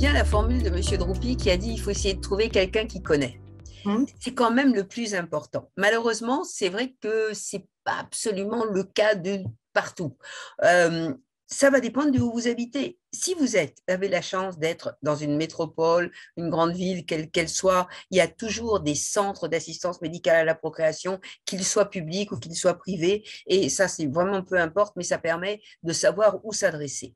bien la formule de M. Drupi qui a dit il faut essayer de trouver quelqu'un qui connaît. C'est quand même le plus important. Malheureusement, c'est vrai que ce n'est pas absolument le cas de partout. Ça va dépendre de où vous habitez. Si vous avez la chance d'être dans une métropole, une grande ville, quelle qu'elle soit, il y a toujours des centres d'assistance médicale à la procréation, qu'ils soient publics ou qu'ils soient privés. Et ça, c'est vraiment peu importe, mais ça permet de savoir où s'adresser.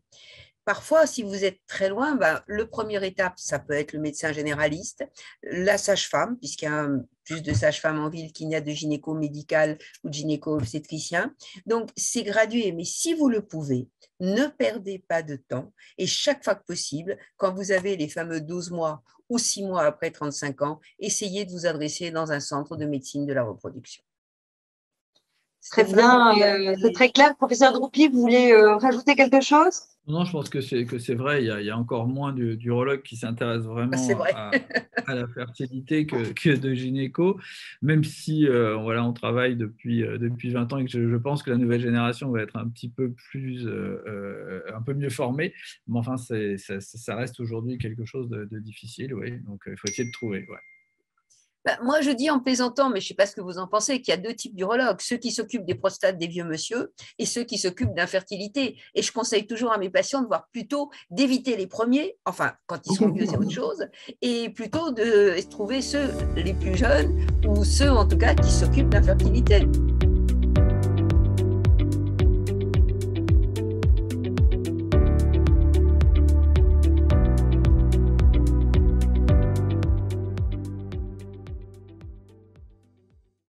Parfois, si vous êtes très loin, le première étape, ça peut être le médecin généraliste, la sage-femme, puisqu'il y a plus de sages-femmes en ville qu'il n'y a de gynéco-médical ou de gynéco-obstétricien. Donc, c'est gradué, mais si vous le pouvez, ne perdez pas de temps et chaque fois que possible, quand vous avez les fameux 12 mois ou 6 mois après 35 ans, essayez de vous adresser dans un centre de médecine de la reproduction. Très bien, c'est très clair. Professeur Drupi, vous voulez rajouter quelque chose? Non, je pense que c'est vrai. Il y a encore moins d'urologues qui s'intéressent vraiment à la fertilité que de gynéco, même si voilà, on travaille depuis 20 ans et que je pense que la nouvelle génération va être un petit peu plus, un peu mieux formée. Mais enfin, ça reste aujourd'hui quelque chose de difficile, oui. Donc, il faut essayer de trouver. Ouais. Moi, je dis en plaisantant, mais je ne sais pas ce que vous en pensez, qu'il y a deux types d'urologues, ceux qui s'occupent des prostates des vieux monsieur et ceux qui s'occupent d'infertilité. Et je conseille toujours à mes patients de voir plutôt d'éviter les premiers, enfin, quand ils sont vieux, c'est autre chose, et plutôt de trouver ceux les plus jeunes ou ceux, en tout cas, qui s'occupent d'infertilité.